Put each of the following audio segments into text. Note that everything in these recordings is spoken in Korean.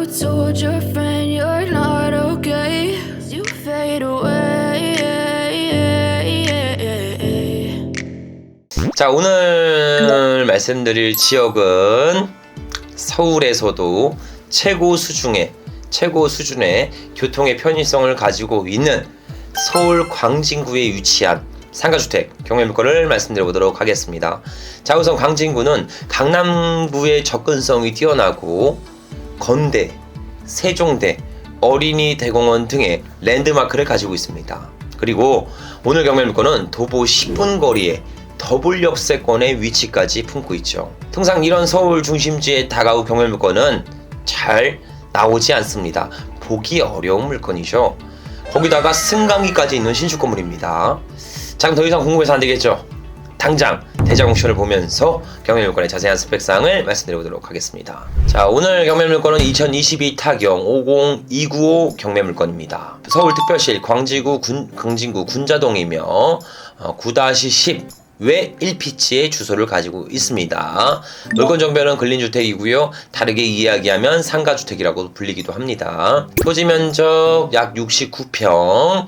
told your friend you're not okay. You fade away. 자, 오늘 말씀드릴 지역은 서울에서도 최고 수준의 교통의 편의성을 가지고 있는 서울 광진구에 위치한 상가주택 경매 물건을 말씀드려보도록 하겠습니다. 자, 우선 광진구는 강남구의 접근성이 뛰어나고 건대, 세종대, 어린이 대공원 등의 랜드마크를 가지고 있습니다. 그리고 오늘 경매 물건은 도보 10분 거리에 더블 역세권의 위치까지 품고 있죠. 통상 이런 서울 중심지에 다가올 경매 물건은 잘 나오지 않습니다. 보기 어려운 물건이죠. 거기다가 승강기까지 있는 신축 건물입니다. 자, 그럼 더 이상 궁금해서 안 되겠죠? 당장 대장 옥션을 보면서 경매 물건의 자세한 스펙사항을 말씀드려보도록 하겠습니다. 자, 오늘 경매 물건은 2022 타경 50295 경매 물건입니다. 서울특별시 광진구 군자동이며 9-10 외 1피치의 주소를 가지고 있습니다. 물건 정보는 근린주택이고요. 다르게 이야기하면 상가주택이라고 불리기도 합니다. 토지 면적 약 69평,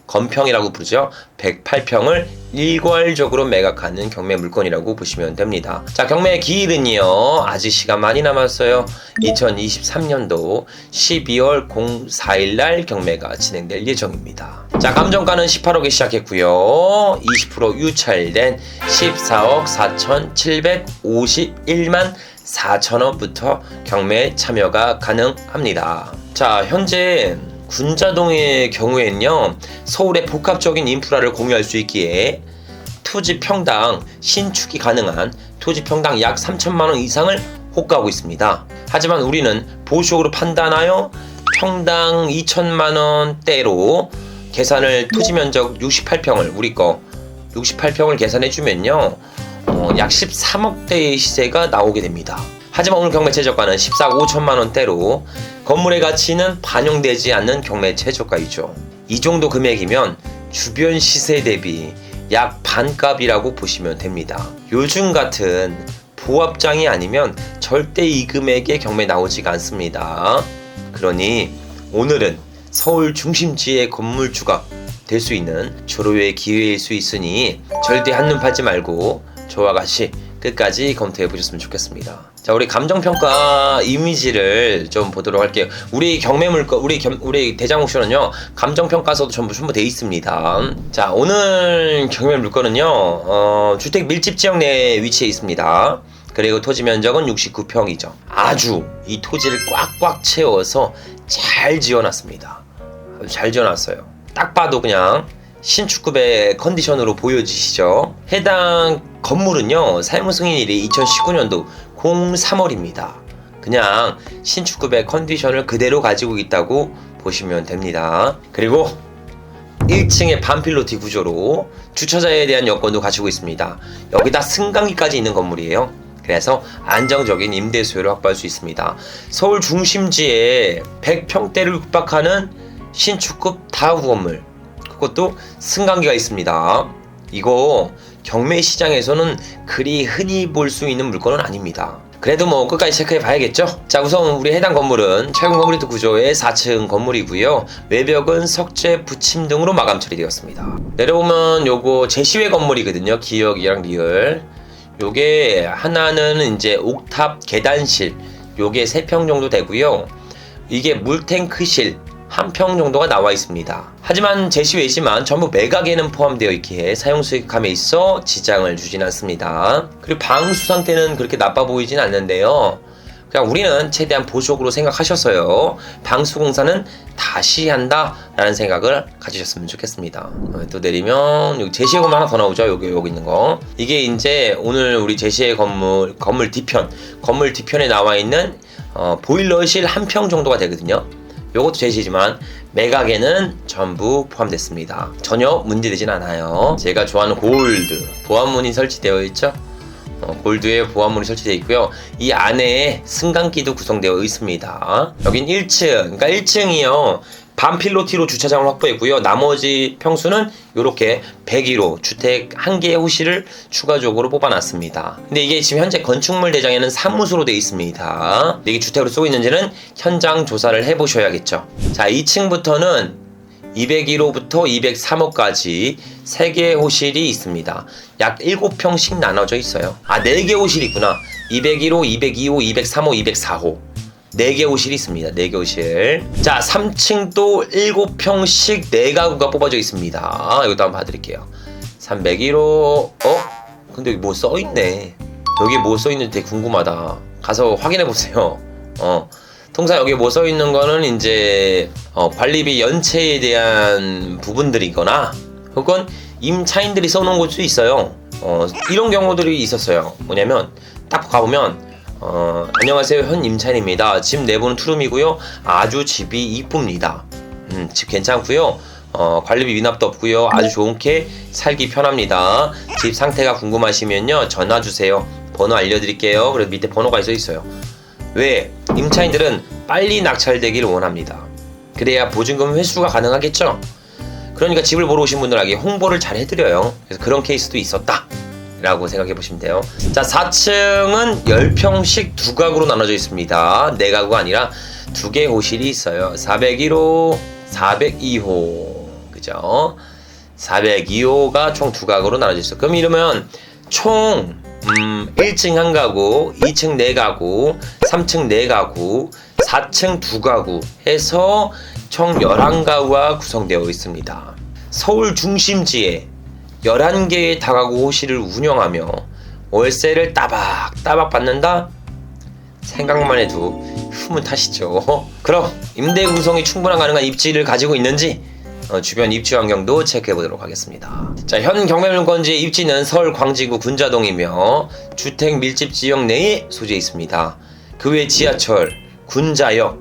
건평이라고 부르죠. 108평을 일괄적으로 매각하는 경매 물건이라고 보시면 됩니다. 자, 경매 기일은요, 아직 시간 많이 남았어요. 2023년도 12월 04일날 경매가 진행될 예정입니다. 자, 감정가는 18억에 시작했고요. 20% 유찰된 14억 4,751만 4천원부터 경매에 참여가 가능합니다. 자, 현재 군자동의 경우에는요, 서울의 복합적인 인프라를 공유할 수 있기에 토지 평당 신축이 가능한 토지 평당 약 3천만원 이상을 호가하고 있습니다. 하지만 우리는 보수적으로 판단하여 평당 2천만원대로 계산을, 토지 면적 68평을 우리 거 68평을 계산해주면요, 약 13억대의 시세가 나오게 됩니다. 하지만 오늘 경매 최저가는 14억 5천만원대로 건물의 가치는 반영되지 않는 경매 최저가이죠. 이 정도 금액이면 주변 시세 대비 약 반값이라고 보시면 됩니다. 요즘 같은 보합장이 아니면 절대 이 금액의 경매 나오지가 않습니다. 그러니 오늘은 서울 중심지의 건물주가 될 수 있는 절호의 기회일 수 있으니 절대 한눈 팔지 말고 저와 같이 끝까지 검토해 보셨으면 좋겠습니다. 자, 우리 감정평가 이미지를 좀 보도록 할게요. 우리 경매 물건, 우리 대장 옥션은요, 감정평가서도 전부 돼 있습니다. 자, 오늘 경매 물건은요, 주택 밀집 지역 내에 위치해 있습니다. 그리고 토지 면적은 69평이죠. 아주 이 토지를 꽉꽉 채워서 잘 지어놨습니다. 아주 잘 지어놨어요. 딱 봐도 그냥 신축급의 컨디션으로 보여지시죠. 해당 건물은요, 사용 승인일이 2019년도 03월입니다. 그냥 신축급의 컨디션을 그대로 가지고 있다고 보시면 됩니다. 그리고 1층의 반필로티 구조로 주차장에 대한 여건도 갖추고 있습니다. 여기다 승강기까지 있는 건물이에요. 그래서 안정적인 임대 수요를 확보할 수 있습니다. 서울 중심지에 100평대를 육박하는 신축급 다우 건물, 그것도 승강기가 있습니다. 이거 경매 시장에서는 그리 흔히 볼 수 있는 물건은 아닙니다. 그래도 뭐 끝까지 체크해 봐야겠죠. 자, 우선 우리 해당 건물은 최근 콘크리트 구조의 4층 건물이고요. 외벽은 석재 붙임 등으로 마감 처리되었습니다. 내려보면 요거 제시외 건물이거든요. 기역이랑 리을. 요게 하나는 이제 옥탑 계단실, 요게 3평 정도 되고요. 이게 물탱크실 1평 정도가 나와 있습니다. 하지만 제시외지만 전부 매각에는 포함되어 있기에 사용 수익감에 있어 지장을 주진 않습니다. 그리고 방수 상태는 그렇게 나빠 보이진 않는데요, 그냥 우리는 최대한 보수적으로 생각하셔서요, 방수 공사는 다시 한다 라는 생각을 가지셨으면 좋겠습니다. 또 내리면 여기 제시의 건물 하나 더 나오죠. 여기 있는 거, 이게 이제 오늘 우리 제시의 건물 뒤편에 나와 있는 보일러실 1평 정도가 되거든요. 요것도 제시지만 매각에는 전부 포함됐습니다. 전혀 문제되진 않아요. 제가 좋아하는 골드 보안문이 설치되어 있죠. 골드에 보안문이 설치되어 있고요. 이 안에 승강기도 구성되어 있습니다. 여긴 1층, 그러니까 1층이요, 반필로티로 주차장을 확보했고요. 나머지 평수는 이렇게 101호 주택 1개의 호실을 추가적으로 뽑아놨습니다. 근데 이게 지금 현재 건축물 대장에는 사무소로 되어 있습니다. 이게 주택으로 쓰고 있는지는 현장 조사를 해보셔야겠죠. 자, 2층부터는 201호부터 203호까지 3개의 호실이 있습니다. 약 7평씩 나눠져 있어요. 4개 호실이 있구나. 201호, 202호, 203호, 204호 4개 호실이 있습니다. 4개 호실. 자, 3층도 7평씩 4가구가 뽑아져 있습니다. 이것도 한번 봐드릴게요. 301호. 근데 여기 뭐 써있네. 여기 뭐 써있는지 되게 궁금하다. 가서 확인해보세요. 통상 여기 뭐 써있는 거는 이제 관리비 연체에 대한 부분들이거나 혹은 임차인들이 써놓은 것도 있어요. 이런 경우들이 있었어요. 뭐냐면 딱 가보면 안녕하세요, 현 임차인입니다. 집 내부는 투룸이고요. 아주 집이 이쁩니다. 집 괜찮고요. 관리비 미납도 없고요. 아주 좋게 살기 편합니다. 집 상태가 궁금하시면요, 전화 주세요. 번호 알려드릴게요. 그래서 밑에 번호가 있어요. 왜? 임차인들은 빨리 낙찰되기를 원합니다. 그래야 보증금 회수가 가능하겠죠. 그러니까 집을 보러 오신 분들에게 홍보를 잘 해드려요. 그래서 그런 케이스도 있었다 라고 생각해 보시면 돼요. 자, 4층은 10평씩 2가구로 나눠져 있습니다. 4가구가 아니라 2개의 호실이 있어요. 401호, 402호. 그죠? 402호가 총 2가구로 나눠져 있어요. 그럼 이러면 총 1층 1가구, 2층 4가구, 3층 4가구, 4층 2가구 해서 총 11가구가 구성되어 있습니다. 서울 중심지에 11개의 다가구 호실을 운영하며 월세를 따박따박 받는다? 생각만 해도 흐뭇하시죠? 그럼 임대 구성이 충분한 가능한 입지를 가지고 있는지 주변 입지 환경도 체크해 보도록 하겠습니다. 자, 현 경매물건지의 입지는 서울 광진구 군자동이며 주택 밀집 지역 내에 소재해 있습니다. 그 외 지하철, 군자역,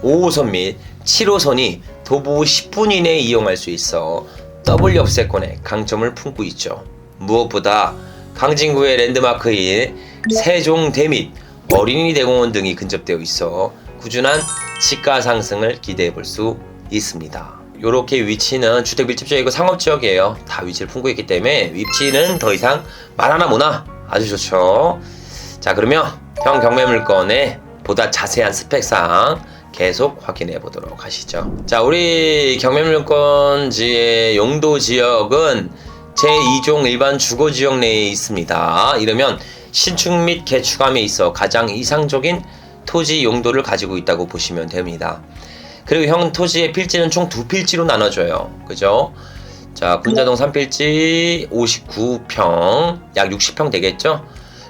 5호선 및 7호선이 도보 10분 이내에 이용할 수 있어 더블 역세권의 강점을 품고 있죠. 무엇보다 광진구의 랜드마크인 세종대 및 어린이 대공원 등이 근접되어 있어 꾸준한 시가 상승을 기대해 볼 수 있습니다. 이렇게 위치는 주택 밀집지역이고 상업지역이에요. 다 위치를 품고 있기 때문에 위치는 더 이상 말하나 뭐나 아주 좋죠. 자, 그러면 현 경매물건의 보다 자세한 스펙사항 계속 확인해 보도록 하시죠. 자, 우리 경매물건지의 용도 지역은 제2종 일반 주거지역 내에 있습니다. 이러면 신축 및 개축함에 있어 가장 이상적인 토지 용도를 가지고 있다고 보시면 됩니다. 그리고 형 토지의 필지는 총 2필지로 나눠져요. 그죠? 자, 군자동 3필지 59평, 약 60평 되겠죠?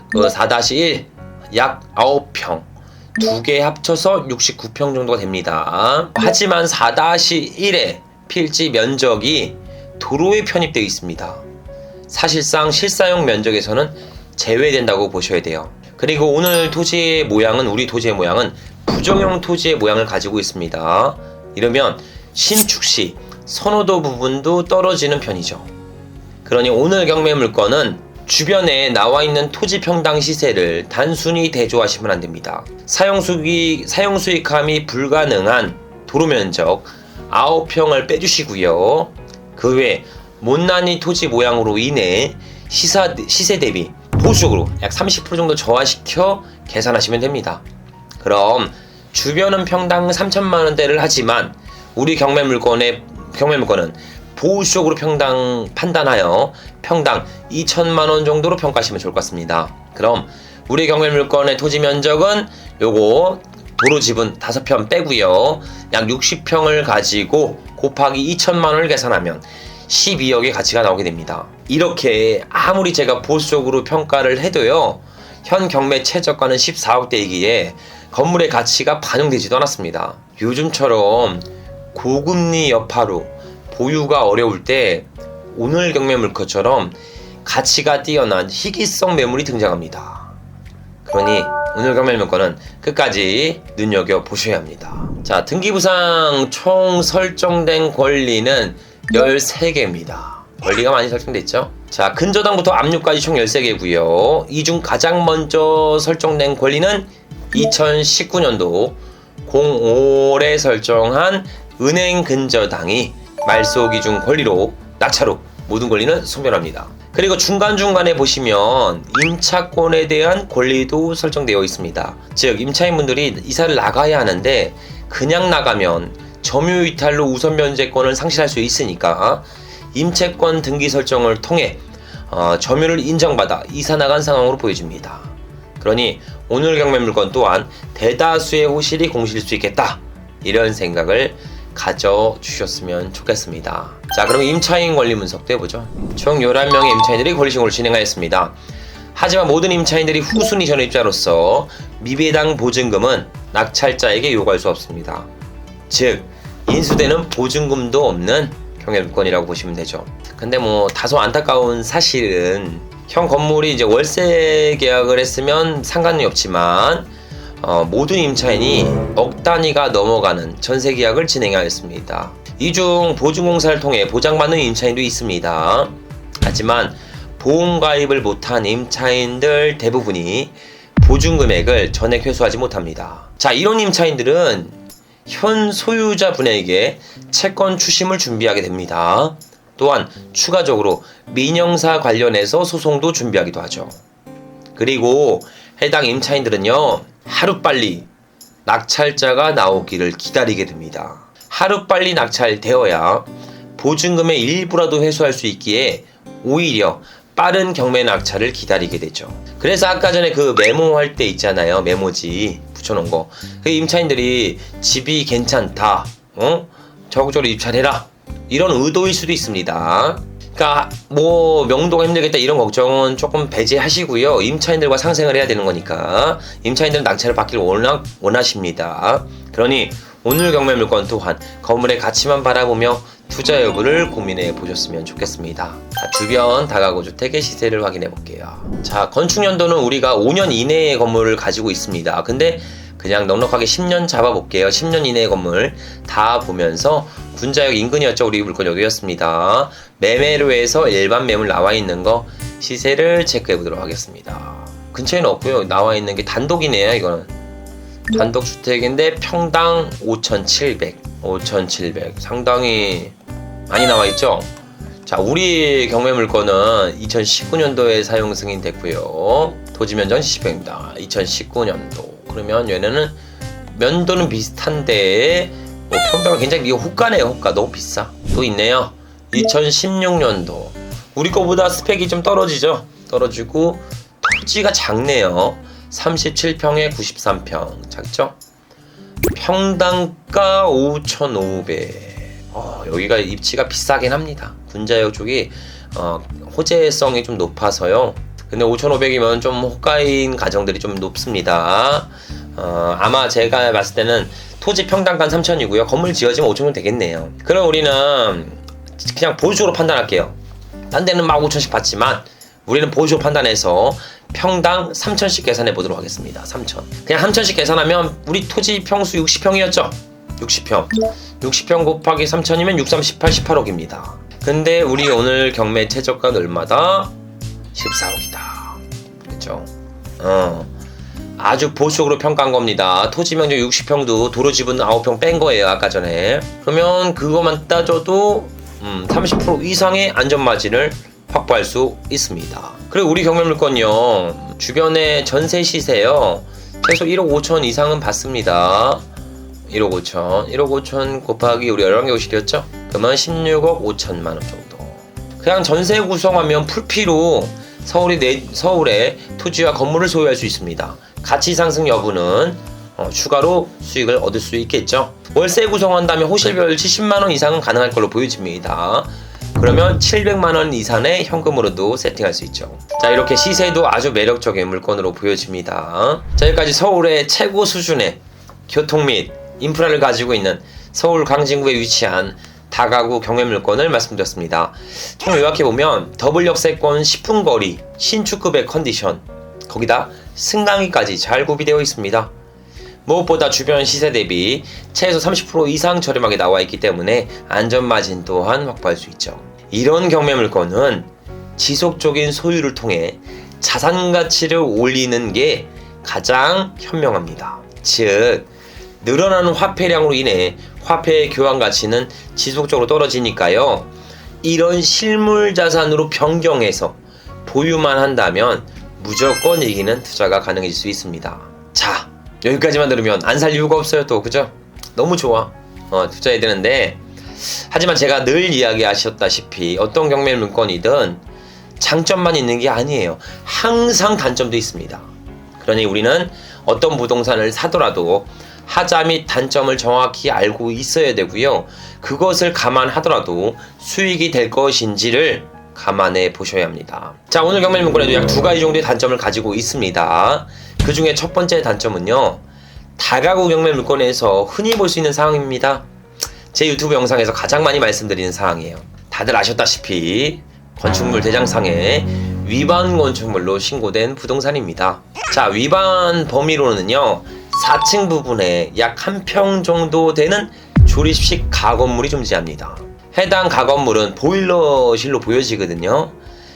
그 4-1 약 9평. 2개 합쳐서 69평 정도가 됩니다. 하지만 4-1의 필지 면적이 도로에 편입되어 있습니다. 사실상 실사용 면적에서는 제외된다고 보셔야 돼요. 그리고 오늘 토지의 모양은, 우리 토지의 모양은 부정형 토지의 모양을 가지고 있습니다. 이러면 신축시 선호도 부분도 떨어지는 편이죠. 그러니 오늘 경매 물건은 주변에 나와 있는 토지 평당 시세를 단순히 대조하시면 안 됩니다. 사용수익함이 불가능한 도로 면적 9평을 빼주시고요. 그 외 못난이 토지 모양으로 인해 시세 대비 보수적으로 약 30% 정도 저하시켜 계산하시면 됩니다. 그럼 주변은 평당 3천만원대를 하지만 우리 경매물건은 보수적으로 판단하여 평당 2천만원 정도로 평가하시면 좋을 것 같습니다. 그럼 우리 경매물건의 토지 면적은 요거 도로 지분 5편 빼고요, 약 60평을 가지고 곱하기 2천만원을 계산하면 12억의 가치가 나오게 됩니다. 이렇게 아무리 제가 보수적으로 평가를 해도요, 현 경매 최저가는 14억대이기에 건물의 가치가 반영되지도 않았습니다. 요즘처럼 고금리 여파로 보유가 어려울 때 오늘 경매 물건처럼 가치가 뛰어난 희귀성 매물이 등장합니다. 그러니 오늘 경매 물건은 끝까지 눈여겨보셔야 합니다. 자, 등기부상 총 설정된 권리는 13개입니다. 권리가 많이 설정돼 있죠. 자, 근저당부터 압류까지 총 13개고요. 이 중 가장 먼저 설정된 권리는 2019년도 05에 설정한 은행 근저당이 말소기준 권리로 낙찰후 모든 권리는 소멸합니다. 그리고 중간중간에 보시면 임차권에 대한 권리도 설정되어 있습니다. 즉 임차인분들이 이사를 나가야 하는데 그냥 나가면 점유이탈로 우선 면제권을 상실할 수 있으니까 임차권 등기 설정을 통해 점유를 인정받아 이사 나간 상황으로 보여집니다. 그러니 오늘 경매 물건 또한 대다수의 호실이 공실일 수 있겠다, 이런 생각을 가져주셨으면 좋겠습니다. 자, 그럼 임차인 권리 분석도 해보죠. 총 11명의 임차인들이 권리신고를 진행하였습니다. 하지만 모든 임차인들이 후순위 전입자로서 미배당 보증금은 낙찰자에게 요구할 수 없습니다. 즉 인수되는 보증금도 없는 경매 물건이라고 보시면 되죠. 근데 다소 안타까운 사실은 현 건물이 이제 월세 계약을 했으면 상관이 없지만 모든 임차인이 억 단위가 넘어가는 전세 계약을 진행하였습니다. 이 중 보증공사를 통해 보장받는 임차인도 있습니다. 하지만 보험 가입을 못한 임차인들 대부분이 보증 금액을 전액 회수하지 못합니다. 자, 이런 임차인들은 현 소유자분에게 채권 추심을 준비하게 됩니다. 또한 추가적으로 민형사 관련해서 소송도 준비하기도 하죠. 그리고 해당 임차인들은요, 하루빨리 낙찰자가 나오기를 기다리게 됩니다. 하루빨리 낙찰되어야 보증금의 일부라도 회수할 수 있기에 오히려 빠른 경매 낙찰을 기다리게 되죠. 그래서 아까 전에 그 메모할 때 있잖아요, 메모지 붙여놓은 거. 그 임차인들이 집이 괜찮다, 적극적으로 입찰해라, 이런 의도일 수도 있습니다. 그러니까 명도가 힘들겠다 이런 걱정은 조금 배제하시고요. 임차인들과 상생을 해야 되는 거니까 임차인들은 낙찰을 받기를 워낙 원하십니다. 그러니 오늘 경매 물건 또한 건물의 가치만 바라보며 투자 여부를 고민해 보셨으면 좋겠습니다. 자, 주변 다가구 주택의 시세를 확인해 볼게요. 자, 건축 연도는 우리가 5년 이내의 건물을 가지고 있습니다. 근데 그냥 넉넉하게 10년 잡아볼게요. 10년 이내의 건물 다 보면서 군자역 인근이었죠. 우리 물건 여기였습니다. 매매로 해서 일반 매물 나와 있는 거 시세를 체크해 보도록 하겠습니다. 근처에는 없고요. 나와 있는 게 단독이네요. 이거는 단독 주택인데 평당 5,700 상당히 많이 나와 있죠. 자, 우리 경매 물건은 2019년도에 사용 승인됐고요. 토지 면적 10평입니다. 2019년도. 그러면 얘네는 면도는 비슷한데 평당은 굉장히 이거 호가네요. 호가 너무 비싸. 또 있네요. 2016년도. 우리 거보다 스펙이 좀 떨어지죠. 떨어지고 토지가 작네요. 37평에 93평 작죠? 평당가 5,500. 여기가 입지가 비싸긴 합니다. 군자역 쪽이 호재성이 좀 높아서요. 근데 5,500이면 좀 호가인 가정들이 좀 높습니다. 아마 제가 봤을 때는 토지 평당가 3,000이고요. 건물 지어지면 5,000원 되겠네요. 그럼 우리는 그냥 보수적으로 판단할게요. 딴 데는 막 5,000씩 받지만 우리는 보수적으로 판단해서 평당 3,000씩 계산해 보도록 하겠습니다. 3,000. 그냥 3,000씩 계산하면 우리 토지 평수 60평이었죠? 60평 곱하기 3,000이면 6, 3, 18, 18억입니다. 근데 우리 오늘 경매 최저가는 얼마다? 14억이다. 그렇죠? 아주 보수적으로 평가한 겁니다. 토지 면적 60평도 도로 지분 9평 뺀 거예요. 아까 전에. 그러면 그거만 따져도 30% 이상의 안전마진을 확보할 수 있습니다. 그리고 우리 경매 물건요, 주변에 전세 시세요, 최소 1억 5천 이상은 받습니다. 1억 5천 1억 5천 곱하기 우리 11개 호실이었죠? 그러면 16억 5천만 원 정도. 그냥 전세 구성하면 풀피로 서울에 토지와 건물을 소유할 수 있습니다. 가치 상승 여부는 추가로 수익을 얻을 수 있겠죠. 월세 구성한다면 호실별 70만원 이상은 가능할 걸로 보여집니다. 그러면 700만원 이상의 현금으로도 세팅할 수 있죠. 자, 이렇게 시세도 아주 매력적인 물건으로 보여집니다. 자, 여기까지 서울의 최고 수준의 교통 및 인프라를 가지고 있는 서울 광진구에 위치한 다가구 경매 물건을 말씀드렸습니다. 총 요약해보면 더블 역세권 10분 거리, 신축급의 컨디션, 거기다 승강기까지 잘 구비되어 있습니다. 무엇보다 주변 시세 대비 최소 30% 이상 저렴하게 나와 있기 때문에 안전마진 또한 확보할 수 있죠. 이런 경매 물건은 지속적인 소유를 통해 자산 가치를 올리는 게 가장 현명합니다. 즉 늘어나는 화폐량으로 인해 화폐의 교환 가치는 지속적으로 떨어지니까요. 이런 실물 자산으로 변경해서 보유만 한다면 무조건 이기는 투자가 가능해질 수 있습니다. 자, 여기까지만 들으면 안 살 이유가 없어요. 또 그죠? 너무 좋아. 투자해야 되는데, 하지만 제가 늘 이야기하셨다시피 어떤 경매 물건이든 장점만 있는 게 아니에요. 항상 단점도 있습니다. 그러니 우리는 어떤 부동산을 사더라도 하자 및 단점을 정확히 알고 있어야 되고요. 그것을 감안하더라도 수익이 될 것인지를 감안해 보셔야 합니다. 자, 오늘 경매 물건에도 약 2가지 정도의 단점을 가지고 있습니다. 그 중에 첫 번째 단점은요, 다가구 경매 물건에서 흔히 볼 수 있는 사항입니다. 제 유튜브 영상에서 가장 많이 말씀드리는 사항이에요. 다들 아셨다시피 건축물 대장상에 위반 건축물로 신고된 부동산입니다. 자, 위반 범위로는요, 4층 부분에 약 1평 정도 되는 조립식 가건물이 존재합니다. 해당 가건물은 보일러실로 보여지거든요.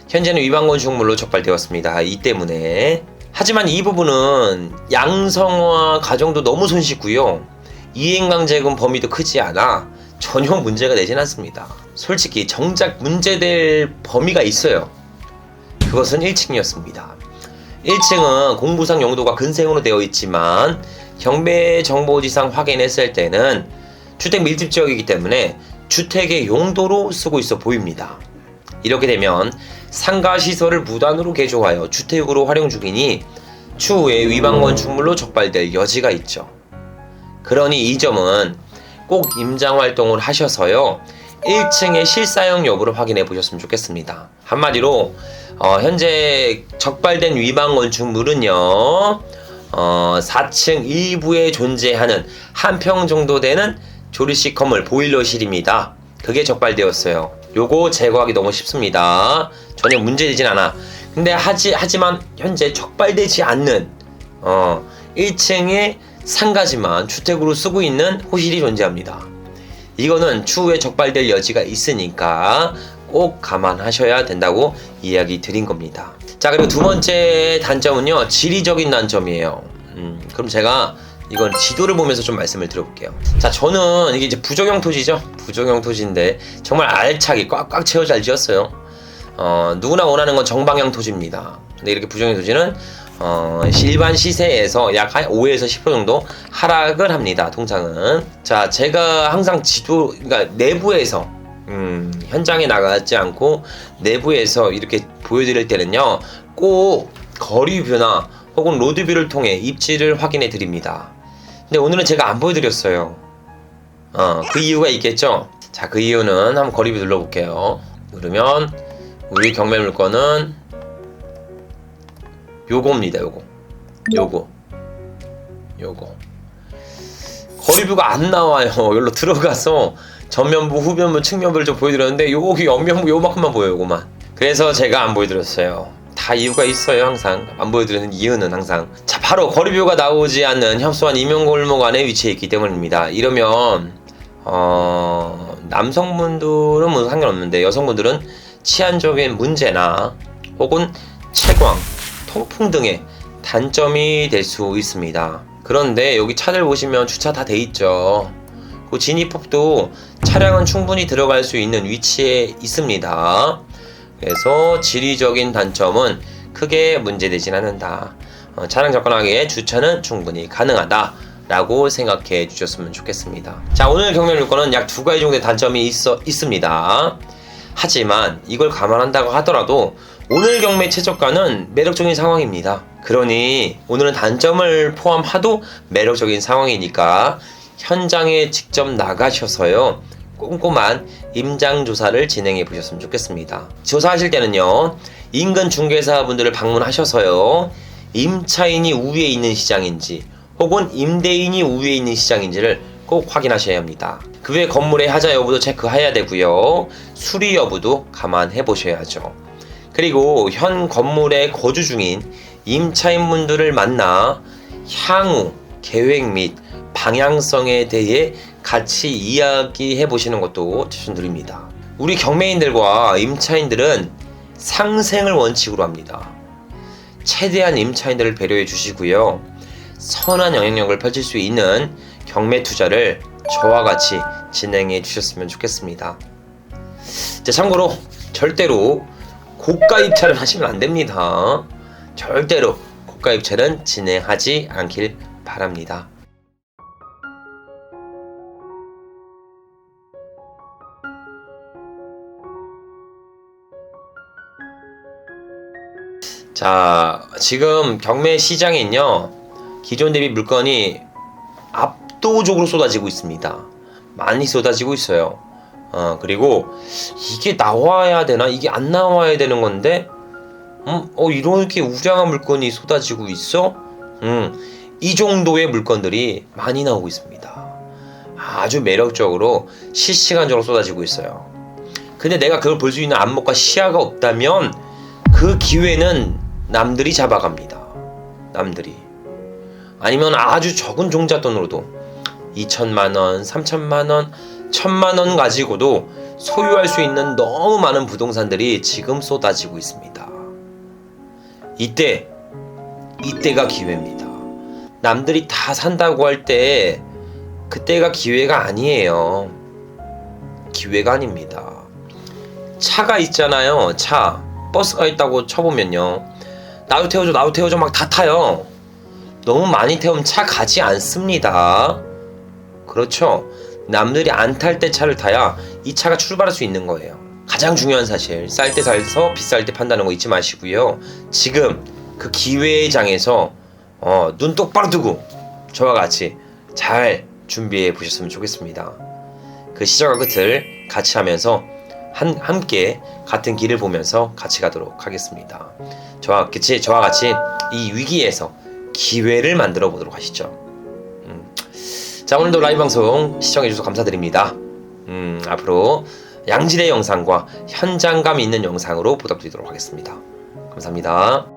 현재는 위반 건축물로 적발되었습니다. 이 때문에. 하지만 이 부분은 양성화 과정도 너무 손쉽고요. 이행강제금 범위도 크지 않아 전혀 문제가 되진 않습니다. 솔직히 정작 문제될 범위가 있어요. 그것은 1층이었습니다. 1층은 공부상 용도가 근생으로 되어 있지만 경매 정보지상 확인했을 때는 주택 밀집 지역이기 때문에 주택의 용도로 쓰고 있어 보입니다. 이렇게 되면 상가시설을 무단으로 개조하여 주택으로 활용 중이니 추후에 위반 건축물로 적발될 여지가 있죠. 그러니 이 점은 꼭 임장 활동을 하셔서요, 1층의 실사용 여부를 확인해 보셨으면 좋겠습니다. 한마디로 현재 적발된 위반 건축물은요, 4층 일부에 존재하는 1평 정도 되는 조립식 건물 보일러실입니다. 그게 적발되었어요. 요거 제거하기 너무 쉽습니다. 전혀 문제되진 않아. 근데 하지만 현재 적발되지 않는 1층의 상가지만 주택으로 쓰고 있는 호실이 존재합니다. 이거는 추후에 적발될 여지가 있으니까 꼭 감안하셔야 된다고 이야기 드린 겁니다. 자, 그리고 두 번째 단점은요, 지리적인 단점이에요. 그럼 제가 이건 지도를 보면서 좀 말씀을 드려볼게요. 자, 저는 이게 이제 부정형 토지죠. 부정형 토지인데 정말 알차게 꽉꽉 채워 잘 지었어요. 누구나 원하는 건 정방향 토지입니다. 근데 이렇게 부정형 토지는 일반 시세에서 약 한 5에서 10% 정도 하락을 합니다. 통장은. 자, 제가 항상 그러니까 내부에서 현장에 나가지 않고 내부에서 이렇게 보여드릴 때는요, 꼭 거리뷰나 혹은 로드뷰를 통해 입지를 확인해 드립니다. 근데 오늘은 제가 안 보여드렸어요. 그 이유가 있겠죠? 자, 그 이유는 한번 거리뷰 눌러볼게요. 누르면 우리 경매 물건은 요겁니다. 요거 거리뷰가 안 나와요. 여기로 들어가서 전면부, 후면부, 측면부를 좀 보여드렸는데 여기 옆면부 요만큼만 보여요. 요거만. 그래서 제가 안 보여드렸어요. 다 이유가 있어요. 항상 안 보여드리는 이유는 항상, 자, 바로 거리뷰가 나오지 않는 협소한 임용골목 안에 위치해 있기 때문입니다. 이러면 남성분들은 뭐 상관없는데 여성분들은 치안적인 문제나 혹은 채광, 통풍 등의 단점이 될 수 있습니다. 그런데 여기 차들 보시면 주차 다 돼 있죠. 그 진입법도 차량은 충분히 들어갈 수 있는 위치에 있습니다. 그래서 지리적인 단점은 크게 문제되진 않는다. 차량 접근하기에 주차는 충분히 가능하다 라고 생각해 주셨으면 좋겠습니다. 자, 오늘 경매 물건은 약 2가지 정도의 단점이 있습니다. 하지만 이걸 감안한다고 하더라도 오늘 경매 최저가는 매력적인 상황입니다. 그러니 오늘은 단점을 포함하도 매력적인 상황이니까 현장에 직접 나가셔서요, 꼼꼼한 임장조사를 진행해 보셨으면 좋겠습니다. 조사하실 때는요, 인근 중개사분들을 방문하셔서요, 임차인이 우위에 있는 시장인지 혹은 임대인이 우위에 있는 시장인지를 꼭 확인하셔야 합니다. 그 외 건물의 하자 여부도 체크해야 되고요, 수리 여부도 감안해 보셔야죠. 그리고 현 건물에 거주 중인 임차인분들을 만나 향후 계획 및 방향성에 대해 같이 이야기해 보시는 것도 추천드립니다. 우리 경매인들과 임차인들은 상생을 원칙으로 합니다. 최대한 임차인들을 배려해 주시고요, 선한 영향력을 펼칠 수 있는 경매 투자를 저와 같이 진행해 주셨으면 좋겠습니다. 자, 참고로 절대로 고가 입찰을 하시면 안 됩니다. 절대로 고가 입찰은 진행하지 않길 바랍니다. 자, 지금 경매 시장엔요, 기존 대비 물건이 압도적으로 쏟아지고 있습니다. 많이 쏟아지고 있어요. 그리고 이게 나와야 되나? 이게 안 나와야 되는 건데, 이렇게 우량한 물건이 쏟아지고 있어? 이 정도의 물건들이 많이 나오고 있습니다. 아주 매력적으로 실시간적으로 쏟아지고 있어요. 근데 내가 그걸 볼 수 있는 안목과 시야가 없다면 그 기회는 남들이 잡아갑니다. 남들이. 아니면 아주 적은 종잣돈으로도 2천만원, 3천만원, 1,000만원 가지고도 소유할 수 있는 너무 많은 부동산들이 지금 쏟아지고 있습니다. 이때가 기회입니다. 남들이 다 산다고 할 때 그때가 기회가 아니에요. 기회가 아닙니다. 차가 있잖아요. 차. 버스가 있다고 쳐보면요, 나도 태워줘 막 다 타요. 너무 많이 태우면 차 가지 않습니다. 그렇죠? 남들이 안 탈 때 차를 타야 이 차가 출발할 수 있는 거예요. 가장 중요한 사실, 쌀 때 사서 비쌀 때 판다는 거 잊지 마시고요. 지금 그 기회의 장에서 눈 똑바로 뜨고 저와 같이 잘 준비해 보셨으면 좋겠습니다. 그 시작과 끝을 같이 하면서 함께 같은 길을 보면서 같이 가도록 하겠습니다. 저와 같이 이 위기에서 기회를 만들어 보도록 하시죠. 자, 오늘도 라이브 방송 시청해 주셔서 감사드립니다. 앞으로 양질의 영상과 현장감 있는 영상으로 보답드리도록 하겠습니다. 감사합니다.